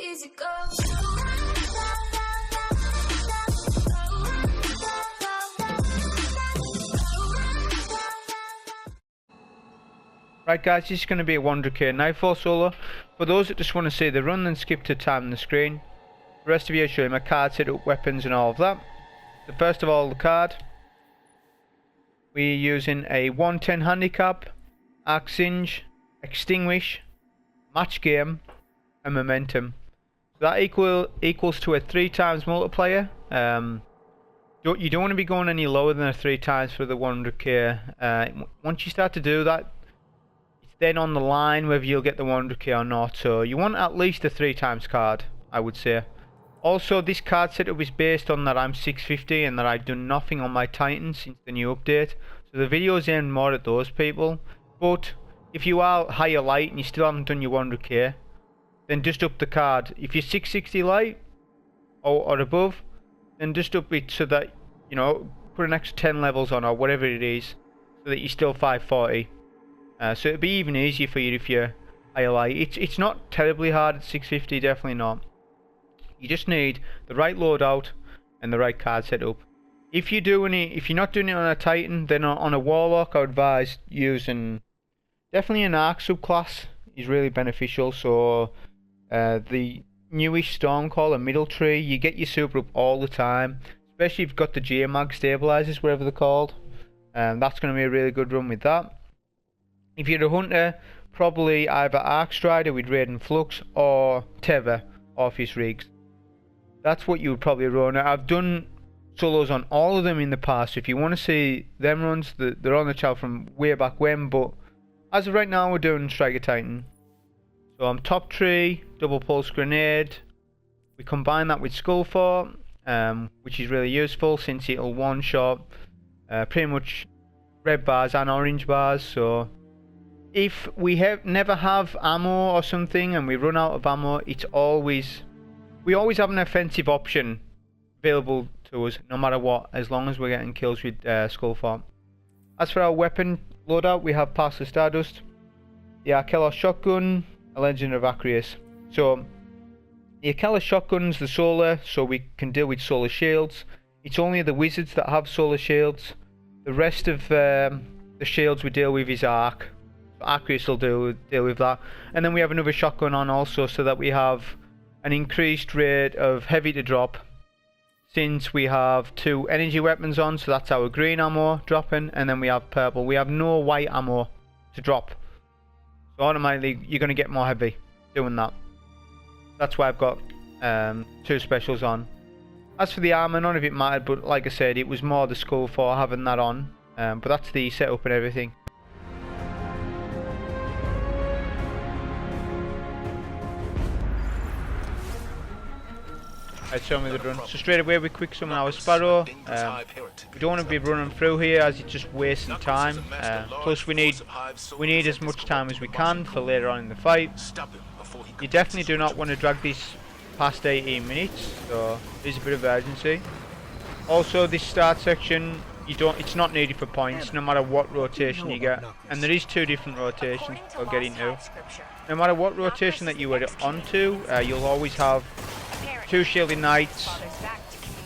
easy go. Right guys, this is going to be a 100K Nightfall solo. For those that just want to see the run, then skip to time on the screen. The rest of you, I'll show you my card setup, weapons and all of that. So first of all, the card. We're using a 110 Handicap, singe, Extinguish, Match Game and Momentum. So that equals to a 3 times multiplier. You don't want to be going any lower than a 3 times for the 100K. Once you start to do that, then on the line whether you'll get the 100K or not, so you want at least a 3 times card, I would say. Also, this card setup is based on that I'm 650 and that I've done nothing on my Titan since the new update, so the video is aimed more at those people. But if you are higher light and you still haven't done your 100K, then just up the card. If you're 660 light or above, then just up it so that, you know, put an extra 10 levels on or whatever it is, so that you're still 540. So it'll be even easier for you if you're higher light. It's not terribly hard at 650, definitely not. You just need the right loadout and the right card setup. If you're not doing it on a Titan, then on a warlock, I would advise using definitely an arc subclass is really beneficial. So the newish Stormcaller middle tree, you get your super up all the time, especially if you've got the Geomag stabilizers, whatever they're called. That's going to be a really good run with that. If you're a hunter, probably either Arc Strider with Raid and Flux or Tether, Orpheus Rigs. That's what you would probably run. I've done solos on all of them in the past, so if you want to see them runs, they're on the channel from way back when, but as of right now we're doing Striker Titan. So I'm top tree, double pulse grenade, we combine that with Skullfort, which is really useful since it'll one shot pretty much red bars and orange bars. So if we never have ammo or something and we run out of ammo, we always have an offensive option available to us no matter what, as long as we're getting kills with Skullfort. As for our weapon loadout, we have Parcel Stardust, the Arkellos shotgun, a Legend of NOKRIS. So the Arkellos shotgun's the solar, so we can deal with solar shields. It's only the wizards that have solar shields. The rest of the shields we deal with is arc. NOKRIS will deal with that. And then we have another shotgun on also, so that we have an increased rate of heavy to drop, since we have 2 energy weapons on, so that's our green ammo dropping, and then we have purple. We have no white ammo to drop, so automatically you're going to get more heavy doing that. That's why I've got 2 specials on. As for the armor, none of it mattered, but like I said, it was more the skull for having that on, but that's the setup and everything. Right, show me the run. So straight away we quick summon our Sparrow. We don't want to be running through here as it's just wasting time. Plus we need as much time as we can for later on in the fight. You definitely do not want to drag this past 18 minutes, so there's a bit of urgency. Also, this start section, it's not needed for points no matter what rotation you get, and there is 2 different rotations we'll get into. No matter what rotation that you were onto, you'll always have 2 shielded knights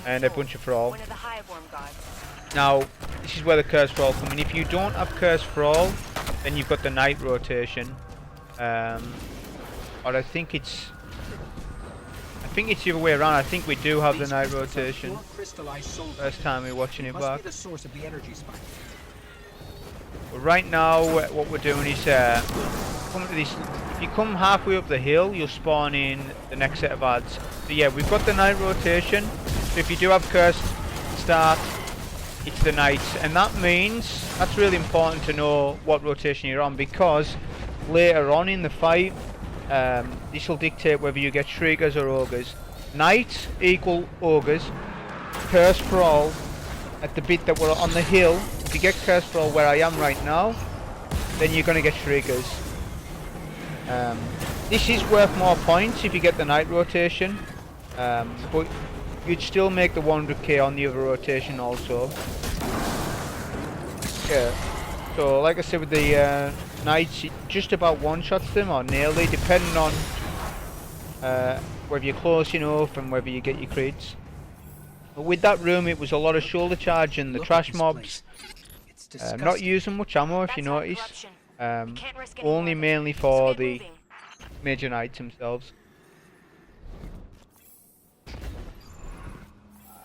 and a bunch of thrall. Now this is where the curse thrall come in. If you don't have curse thrall, then you've got the knight rotation, or I think it's the other way around. I think we do have the knight rotation. First time we're watching it back. But right now what we're doing is come to this. If you come halfway up the hill, you'll spawn in the next set of ads. So yeah, we've got the knight rotation. So if you do have cursed start, it's the knights, and that means that's really important to know what rotation you're on, because later on in the fight, this will dictate whether you get shriekers or ogres. Knights equal ogres. Curse for all at the bit that we're on the hill. If you get curse for all where I am right now, then you're going to get shriekers. This is worth more points if you get the knight rotation, but you'd still make the 100k on the other rotation also. Yeah. So like I said, with the knights, it just about one-shots them or nearly, depending on whether you're close enough and whether you get your crits. But with that room it was a lot of shoulder charge and the trash mobs. Not using much ammo if you notice. Only mainly for the major knights themselves.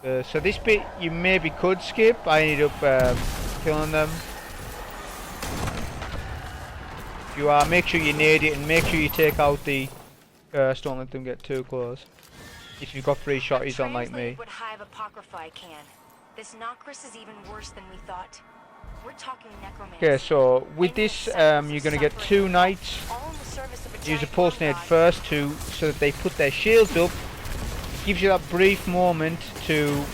So this bit you maybe could skip. I ended up killing them. If you are, make sure you nade it and make sure you take out the curse. Don't let them get too close. If you've got 3 shotties on like me. This NOKRIS is even worse than we thought. We're talking necromancy. Okay, so with this you're gonna get 2 knights. Use a pulse nade first so that they put their shields up. It gives you that brief moment to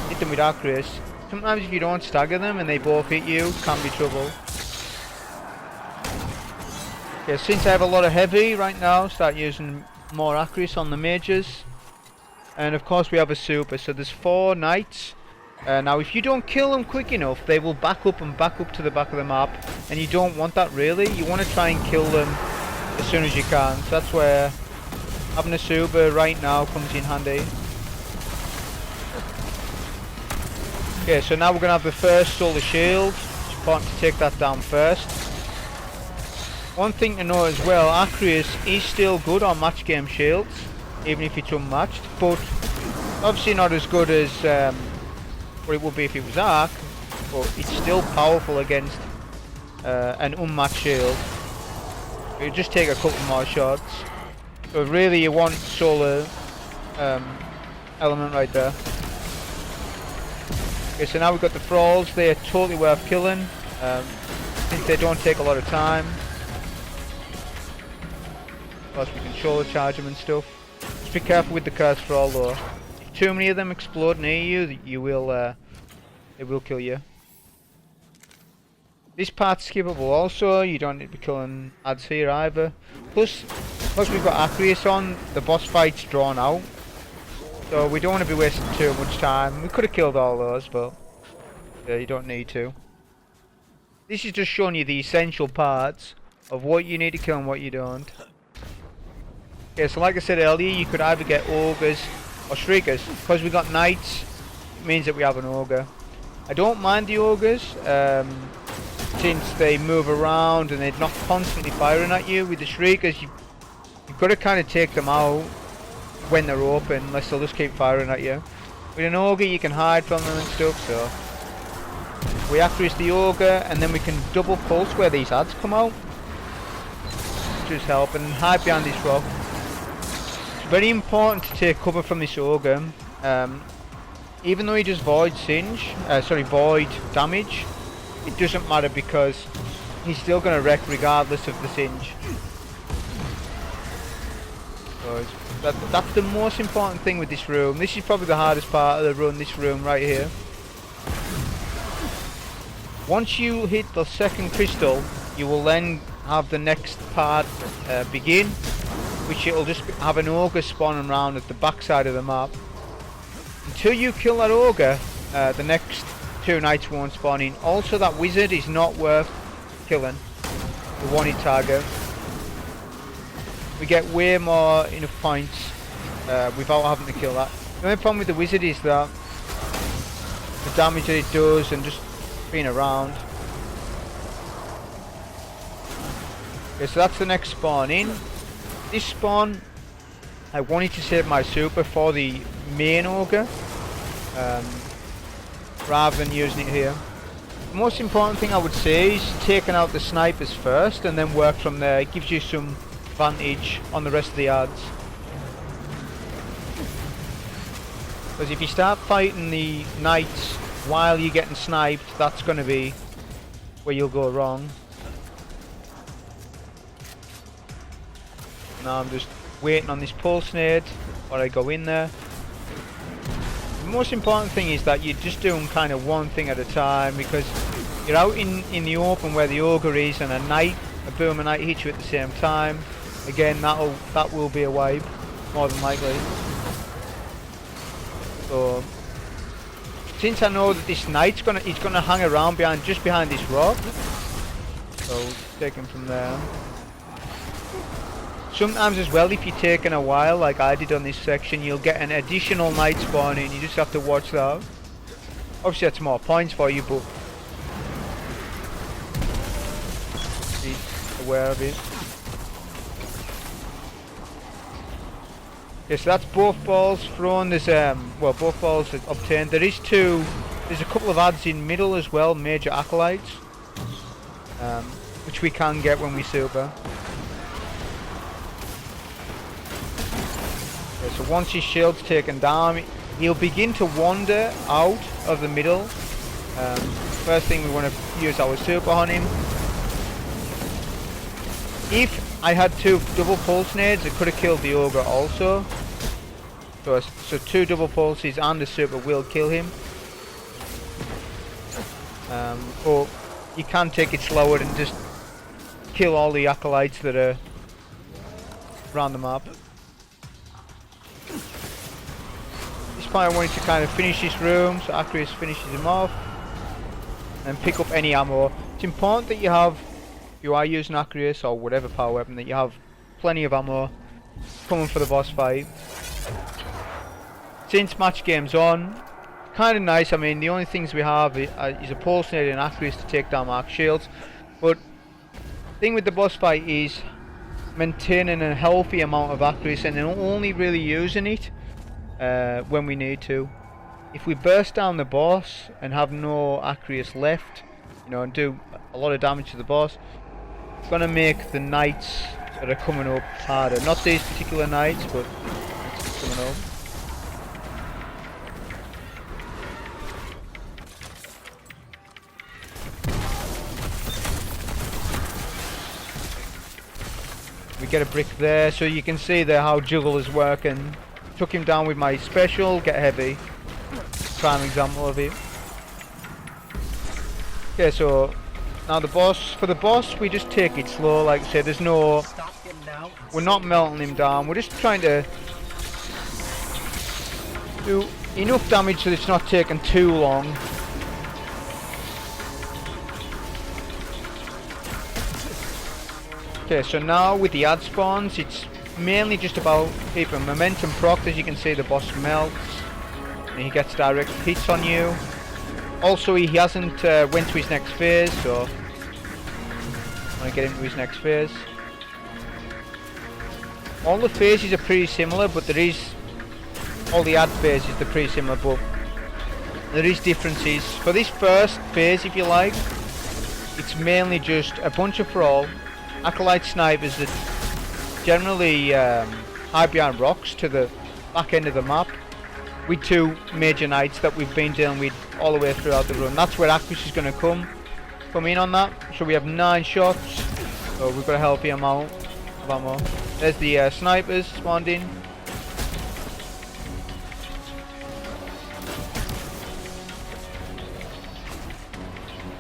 hit them with NOKRIS. Sometimes if you don't stagger them and they both hit you, it can be trouble. Okay, since I have a lot of heavy right now, start using more NOKRIS on the mages. And of course we have a super, so there's 4 knights. Now if you don't kill them quick enough, they will back up to the back of the map, and you don't want that really. You want to try and kill them as soon as you can. So that's where having a super right now comes in handy. Okay, so now we're going to have the first solar shield. It's important to take that down first. One thing to know as well, NOKRIS is still good on match game shields, even if it's unmatched, but obviously not as good as what it would be if it was Arc, but it's still powerful against an unmatched shield. It'll just take a couple more shots. So really you want solar element right there. Okay, so now we've got the thralls. They are totally worth killing, since they don't take a lot of time. Plus we can shoulder charge them and stuff. Just be careful with the cursed thrall though. If too many of them explode near you, they will kill you. This part's skippable also. You don't need to be killing ads here either. Plus we've got NOKRIS on, the boss fight's drawn out, so we don't want to be wasting too much time. We could have killed all those, but yeah, you don't need to. This is just showing you the essential parts of what you need to kill and what you don't. Okay, so like I said earlier, you could either get ogres or shriekers. Because we got knights, it means that we have an ogre. I don't mind the ogres, since they move around and they're not constantly firing at you. With the shriekers, you've got to kind of take them out when they're open, unless they'll just keep firing at you. With an ogre, you can hide from them and stuff, so we NOKRIS the ogre, and then we can double pulse where these ads come out, which is helping, and hide behind this rock. It's very important to take cover from this ogre. Even though he does void damage, it doesn't matter because he's still going to wreck regardless of the singe. So that's the most important thing with this room. This is probably the hardest part of the run, this room right here. Once you hit the second crystal, you will then have the next part begin, which it'll just have an ogre spawning around at the back side of the map. Until you kill that ogre, the next 2 knights won't spawn in. Also, that wizard is not worth killing, the one-hit target. We get way more enough points without having to kill that. The only problem with the wizard is that the damage that it does and just being around. Okay, so that's the next spawn in. This spawn, I wanted to save my super for the main ogre, rather than using it here. The most important thing I would say is taking out the snipers first and then work from there. It gives you some advantage on the rest of the ads. Because if you start fighting the knights while you're getting sniped, that's going to be where you'll go wrong. Now I'm just waiting on this pulse nade while I go in there. The most important thing is that you're just doing kind of one thing at a time, because you're out in the open where the ogre is and a boomer knight hits you at the same time. Again, that will be a wipe, more than likely. So since I know that this knight's gonna hang around just behind this rock, so take him from there. Sometimes as well, if you're taking a while, like I did on this section, you'll get an additional knight spawn in. You just have to watch that. Obviously that's more points for you, but be aware of it. Okay, so that's both balls thrown. There's well, both balls are obtained. There's a couple of adds in middle as well, major acolytes, which we can get when we super. Okay, so once his shield's taken down, he'll begin to wander out of the middle. First thing we want to use our super on him. If I had 2 double pulse nades, it could have killed the ogre also. So 2 double pulses and the super will kill him. But you can take it slower and just kill all the acolytes that are around the map. This point I wanted to kind of finish this room, so NOKRIS finishes him off and pick up any ammo. It's important that you have, if you are using NOKRIS or whatever power weapon, that you have plenty of ammo coming for the boss fight. Since match game's on, kind of nice. I mean, the only things we have is a pulse nade and NOKRIS to take down Mark shields. But the thing with the boss fight is maintaining a healthy amount of NOKRIS and then only really using it when we need to. If we burst down the boss and have no NOKRIS left, you know, and do a lot of damage to the boss, it's gonna make the knights that are coming up harder. Not these particular knights, but it's coming up. We get a brick there, so you can see there how juggle is working. Took him down with my special, get heavy. Prime example of it. Okay, so now the boss, for the boss we just take it slow, like I said, there's no, we're not melting him down, we're just trying to do enough damage so it's not taking too long. Okay, so now with the ad spawns, it's mainly just about keeping momentum proc. As you can see, the boss melts and he gets direct hits on you. Also, he hasn't went to his next phase, so I want to get into his next phase. All the phases are pretty similar, but there is, all the ad phases are pretty similar, but there is differences. For this first phase, if you like, it's mainly just a bunch of thrall, acolyte snipers that generally hide behind rocks to the back end of the map, with 2 major knights that we've been dealing with all the way throughout the run. That's where NOKRIS is going to come in on that. So we have 9 shots, so we've got a healthy amount of ammo. There's the snipers spawned in.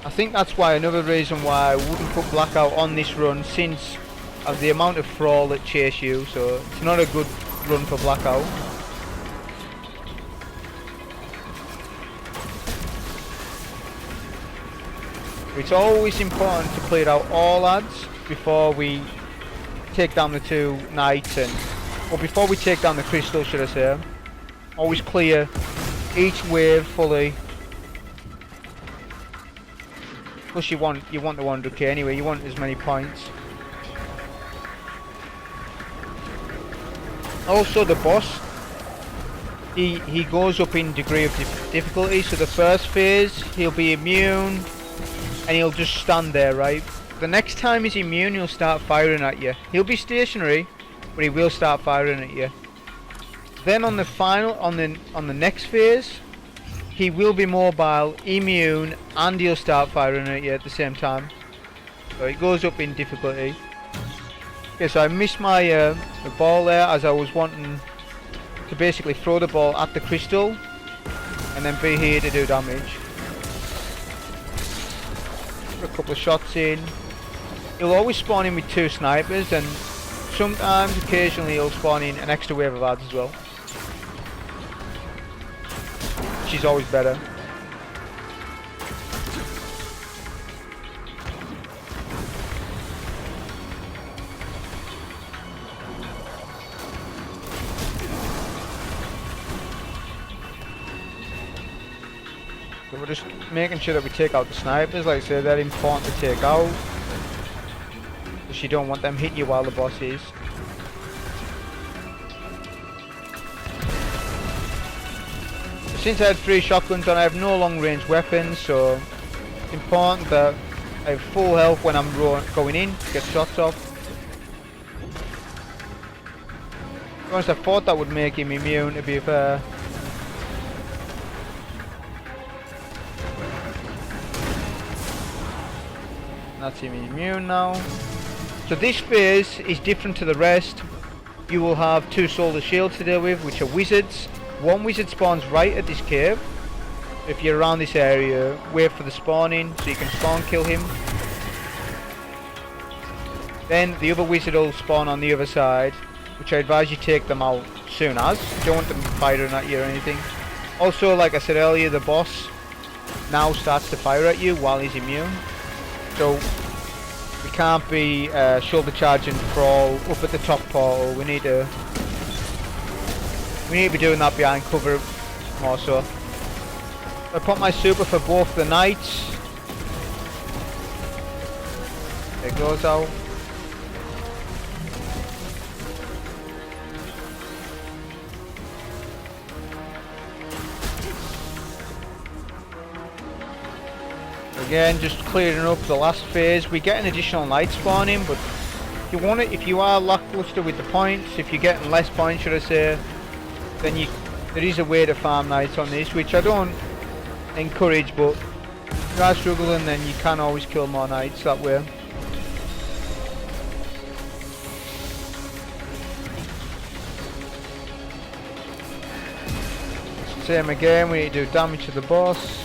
I think that's why, another reason why I wouldn't put Blackout on this run, since of the amount of thrall that chase you, so it's not a good run for Blackout. It's always important to clear out all ads before we take down the 2 knights, or before we take down the crystal, should I say. Always clear each wave fully. Plus you want the 100k anyway, you want as many points. Also the boss, he goes up in degree of difficulty, so the first phase he'll be immune and he'll just stand there, right? The next time he's immune, he'll start firing at you. He'll be stationary, but he will start firing at you. Then on the final, on the next phase, he will be mobile, immune, and he'll start firing at you at the same time. So it goes up in difficulty. Okay, so I missed my the ball there, as I was wanting to basically throw the ball at the crystal and then be here to do damage. Put a couple of shots in. He'll always spawn in with 2 snipers, and sometimes, occasionally, he'll spawn in an extra wave of ads as well, which is always better. So we're just making sure that we take out the snipers. Like I say, they're important to take out, because you don't want them hitting you while the boss is. Since I had 3 shotguns on, I have no long range weapons, so it's important that I have full health when I'm going in to get shots off. To be honest, I thought that would make him immune, to be fair. That's him immune now. So this phase is different to the rest. You will have 2 solar shields to deal with, which are wizards. 1 wizard spawns right at this cave. If you're around this area, wait for the spawning so you can spawn kill him. Then the other wizard will spawn on the other side, which I advise you take them out soon as. You don't want them firing at you or anything. Also, like I said earlier, the boss now starts to fire at you while he's immune. So we can't be shoulder charging crawl up at the top portal. We need to be doing that behind cover more so. I put my super for both the knights. It goes out. Again, just clearing up the last phase. We get an additional knight spawning, but if you are lackluster with the points, if you're getting less points, should I say, then there is a way to farm knights on this, which I don't encourage, but if you are struggling, then you can always kill more knights that way. Same again, we need to do damage to the boss.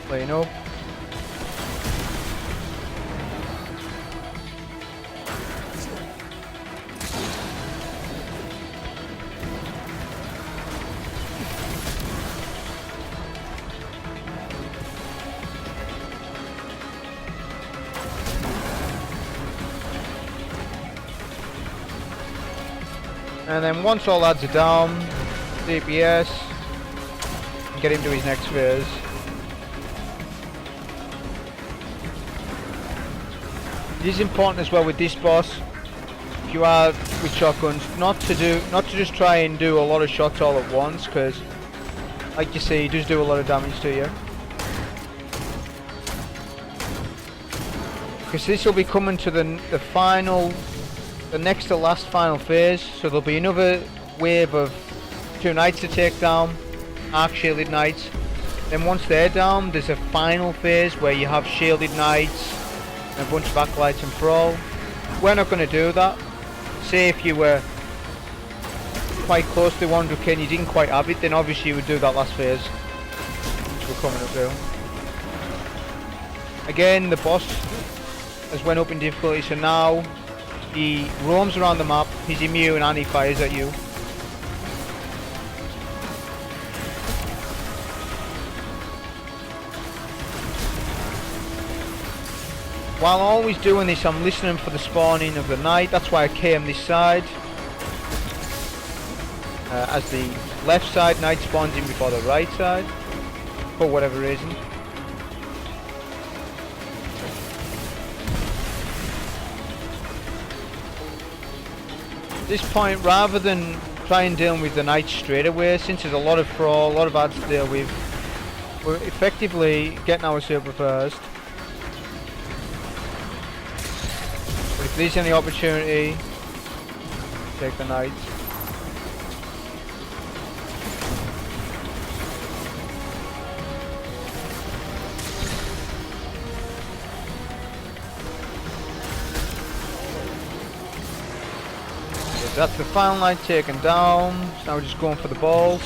Playing up. And then once all lads are down, DPS, and get him to his next phase. It is important as well with this boss, if you are with shotguns, not to just try and do a lot of shots all at once, because like you see, he does do a lot of damage to you. Because this will be coming to the next to last final phase, so there'll be another wave of 2 knights to take down, arc shielded knights. Then once they're down, there's a final phase where you have shielded knights and a bunch of acolytes and brawl. We're not going to do that. Say if you were quite close to 100k and you didn't quite have it, then obviously you would do that last phase, which we're coming up to. Again, the boss has went up in difficulty, so now he roams around the map, he's immune and he fires at you. While always doing this, I'm listening for the spawning of the knight. That's why I came this side. As the left side knight spawns in before the right side, for whatever reason. At this point, rather than try and deal with the knight straight away, since there's a lot of brawl, a lot of ads to deal with, we're effectively getting our super first. But if there's any opportunity, take the knight. That's the final knight taken down. So now we're just going for the balls.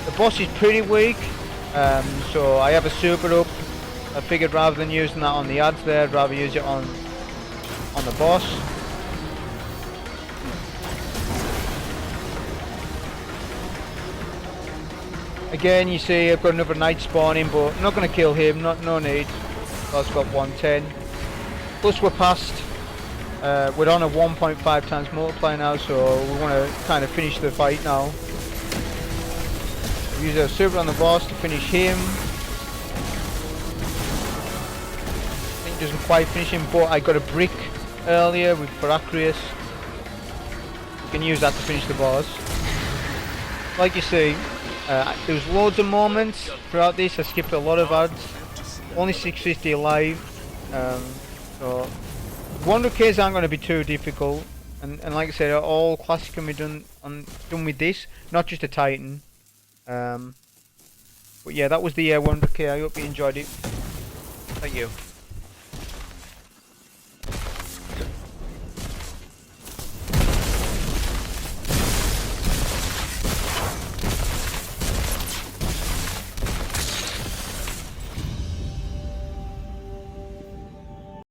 The boss is pretty weak, so I have a super up. I figured rather than using that on the ads there, I'd rather use it on the boss. Again, you see I've got another knight spawning, but I'm not going to kill him. No need. That's got 110. Plus we're past. We're on a 1.5 times multiplier now, so we want to kind of finish the fight now. Use our super on the boss to finish him. I think it doesn't quite finish him, but I got a brick earlier with for NOKRIS. You can use that to finish the boss. Like you see, there's loads of moments throughout this. I skipped a lot of ads. Only 650 alive. So 100Ks aren't going to be too difficult. And like I said, all classic can be done with this, not just a Titan. But yeah, that was the 100K. I hope you enjoyed it. Thank you.